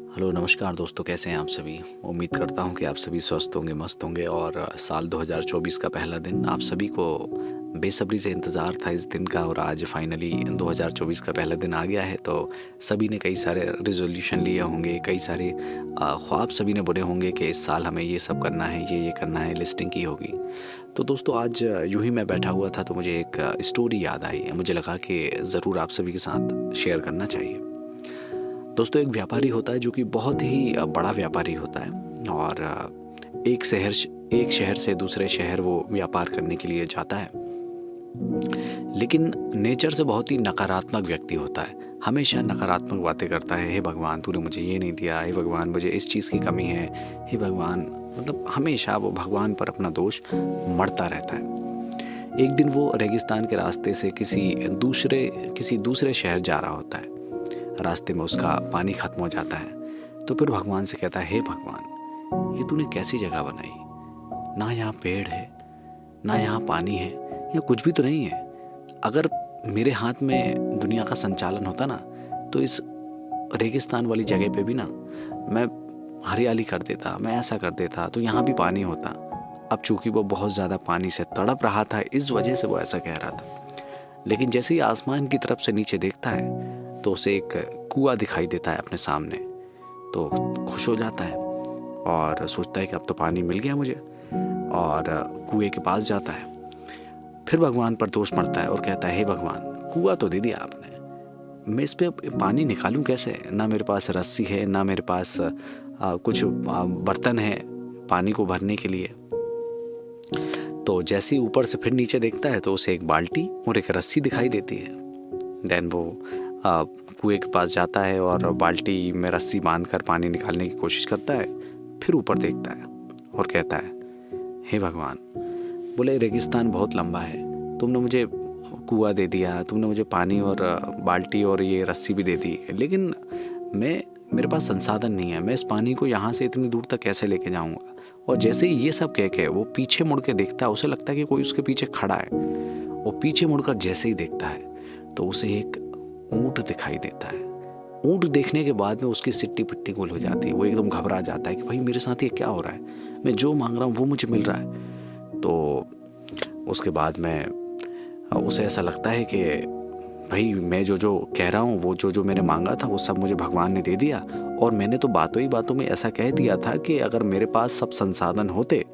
Hello नमस्कार दोस्तों, कैसे हैं आप सभी। उम्मीद करता हूं कि आप सभी स्वस्थ होंगे, मस्त होंगे और साल 2024 का पहला दिन आप सभी को बेसब्री से इंतज़ार था इस दिन का। और आज फाइनली 2024 का पहला दिन आ गया है। तो सभी ने कई सारे रेजोल्यूशन लिए होंगे, कई सारे ख्वाब सभी ने बुने होंगे कि इस साल हमें ये सब करना है, ये करना है, लिस्टिंग की होगी। तो दोस्तों आज यूं ही मैं बैठा हुआ था तो मुझे एक स्टोरी याद आई। मुझे लगा कि ज़रूर आप सभी के साथ शेयर करना चाहिए। दोस्तों एक व्यापारी होता है जो कि बहुत ही बड़ा व्यापारी होता है और एक शहर से दूसरे शहर वो व्यापार करने के लिए जाता है। लेकिन नेचर से बहुत ही नकारात्मक व्यक्ति होता है। हमेशा नकारात्मक बातें करता है। हे भगवान तूने मुझे ये नहीं दिया, हे भगवान मुझे इस चीज़ की कमी है, हे भगवान। मतलब हमेशा वो भगवान पर अपना दोष मढ़ता रहता है। एक दिन वो रेगिस्तान के रास्ते से किसी दूसरे शहर जा रहा होता है। रास्ते में उसका पानी खत्म हो जाता है। तो फिर भगवान से कहता है, हे भगवान ये तूने कैसी जगह बनाई, ना यहाँ पेड़ है, ना यहाँ पानी है, या कुछ भी तो नहीं है। अगर मेरे हाथ में दुनिया का संचालन होता ना, तो इस रेगिस्तान वाली जगह पे भी ना मैं हरियाली कर देता, मैं ऐसा कर देता, तो यहाँ भी पानी होता। अब चूंकि वो बहुत ज़्यादा पानी से तड़प रहा था, इस वजह से वो ऐसा कह रहा था। लेकिन जैसे ही आसमान की तरफ से नीचे देखता है तो उसे एक कुआं दिखाई देता है अपने सामने। तो खुश हो जाता है और सोचता है कि अब तो पानी मिल गया मुझे, और कुएं के पास जाता है। फिर भगवान पर दोष मढ़ता है और कहता है, हे भगवान कुआं तो दे दिया आपने, मैं इस पे पानी निकालूं कैसे। ना मेरे पास रस्सी है, ना मेरे पास कुछ बर्तन है पानी को भरने के लिए। तो जैसे ही ऊपर से फिर नीचे देखता है तो उसे एक बाल्टी और एक रस्सी दिखाई देती है। देन वो कुएं के पास जाता है और बाल्टी में रस्सी बांधकर पानी निकालने की कोशिश करता है। फिर ऊपर देखता है और कहता है, हे भगवान, बोले रेगिस्तान बहुत लंबा है, तुमने मुझे कुआं दे दिया, तुमने मुझे पानी और बाल्टी और ये रस्सी भी दे दी, लेकिन मेरे पास संसाधन नहीं है। मैं इस पानी को यहाँ से इतनी दूर तक कैसे लेके जाऊँगा। और जैसे ही ये सब कह के वो पीछे मुड़ के देखता है, उसे लगता है कि कोई उसके पीछे खड़ा है। वो पीछे मुड़कर जैसे ही देखता है तो उसे एक ऊंट दिखाई देता है। ऊंट देखने के बाद में उसकी सिट्टी पिट्टी गुल हो जाती है। वो एकदम घबरा जाता है कि भाई मेरे साथ ये क्या हो रहा है, मैं जो मांग रहा हूँ वो मुझे मिल रहा है। तो उसके बाद में उसे ऐसा लगता है कि भाई मैं जो कह रहा हूँ, वो जो मैंने मांगा था वो सब मुझे भगवान ने दे दिया। और मैंने तो बातों ही बातों में ऐसा कह दिया था कि अगर मेरे पास सब संसाधन होते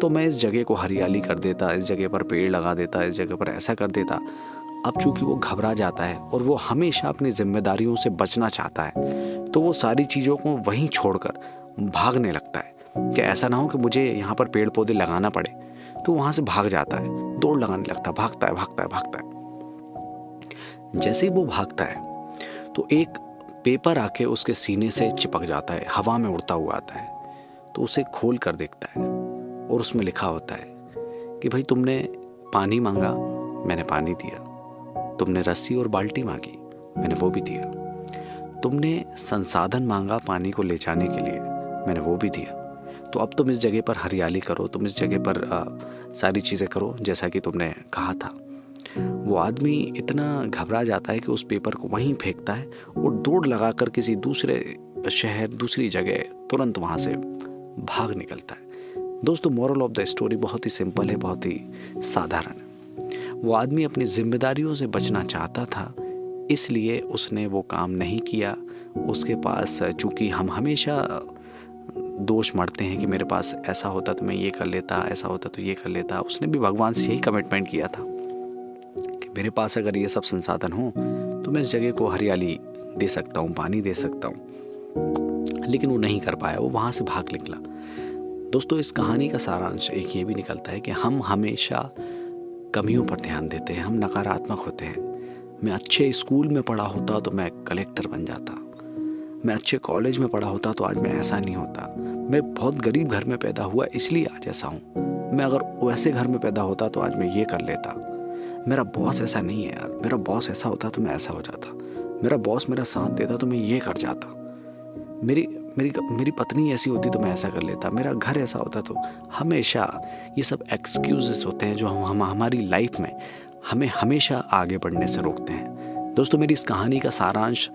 तो मैं इस जगह को हरियाली कर देता, इस जगह पर पेड़ लगा देता, इस जगह पर ऐसा कर देता। अब चूंकि वो घबरा जाता है और वो हमेशा अपनी जिम्मेदारियों से बचना चाहता है, तो वो सारी चीज़ों को वहीं छोड़कर भागने लगता है कि ऐसा ना हो कि मुझे यहाँ पर पेड़ पौधे लगाना पड़े। तो वहाँ से भाग जाता है, दौड़ लगाने लगता है, भागता है भागता है भागता है। जैसे ही वो भागता है तो एक पेपर आके उसके सीने से चिपक जाता है, हवा में उड़ता हुआ आता है। तो उसे खोल कर देखता है और उसमें लिखा होता है कि भाई तुमने पानी मांगा, मैंने पानी दिया। तुमने रस्सी और बाल्टी मांगी, मैंने वो भी दिया। तुमने संसाधन मांगा पानी को ले जाने के लिए, मैंने वो भी दिया। तो अब तुम इस जगह पर हरियाली करो, तुम इस जगह पर सारी चीज़ें करो जैसा कि तुमने कहा था। वो आदमी इतना घबरा जाता है कि उस पेपर को वहीं फेंकता है और दौड़ लगाकर किसी दूसरे शहर, दूसरी जगह तुरंत वहाँ से भाग निकलता है। दोस्तों मोरल ऑफ द स्टोरी बहुत ही सिंपल है, बहुत ही साधारण है। वो आदमी अपनी जिम्मेदारियों से बचना चाहता था, इसलिए उसने वो काम नहीं किया। उसके पास, चूंकि हम हमेशा दोष मढ़ते हैं कि मेरे पास ऐसा होता तो मैं ये कर लेता, ऐसा होता तो ये कर लेता। उसने भी भगवान से यही कमिटमेंट किया था कि मेरे पास अगर ये सब संसाधन हो तो मैं इस जगह को हरियाली दे सकता हूँ, पानी दे सकता हूँ। लेकिन वो नहीं कर पाया, वो वहाँ से भाग निकला। दोस्तों इस कहानी का सारांश एक ये भी निकलता है कि हम हमेशा कमियों पर ध्यान देते हैं, हम नकारात्मक होते हैं। मैं अच्छे स्कूल में पढ़ा होता तो मैं कलेक्टर बन जाता, मैं अच्छे कॉलेज में पढ़ा होता तो आज मैं ऐसा नहीं होता, मैं बहुत गरीब घर में पैदा हुआ इसलिए आज ऐसा हूँ, मैं अगर वैसे घर में पैदा होता तो आज मैं ये कर लेता, मेरा बॉस ऐसा नहीं है यार, मेरा बॉस ऐसा होता तो मैं ऐसा हो जाता, मेरा बॉस मेरा साथ देता तो मैं ये कर जाता, मेरी मेरी मेरी पत्नी ऐसी होती तो मैं ऐसा कर लेता, मेरा घर ऐसा होता। तो हमेशा ये सब एक्सक्यूजेस होते हैं जो हम हमारी लाइफ में हमें हमेशा आगे बढ़ने से रोकते हैं। दोस्तों मेरी इस कहानी का सारांश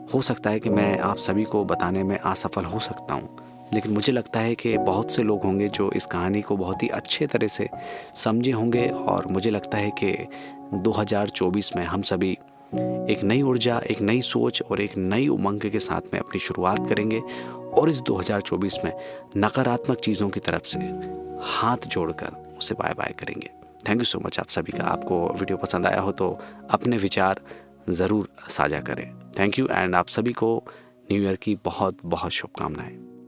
हो सकता है कि मैं आप सभी को बताने में असफल हो सकता हूँ, लेकिन मुझे लगता है कि बहुत से लोग होंगे जो इस कहानी को बहुत ही अच्छे तरह से समझे होंगे और मुझे लगता है कि 2024 में हम सभी एक नई ऊर्जा, एक नई सोच और एक नई उमंग के साथ में अपनी शुरुआत करेंगे और इस 2024 में नकारात्मक चीज़ों की तरफ से हाथ जोड़कर उसे बाय बाय करेंगे। थैंक यू सो मच आप सभी का। आपको वीडियो पसंद आया हो तो अपने विचार ज़रूर साझा करें। थैंक यू एंड आप सभी को न्यू ईयर की बहुत बहुत शुभकामनाएं।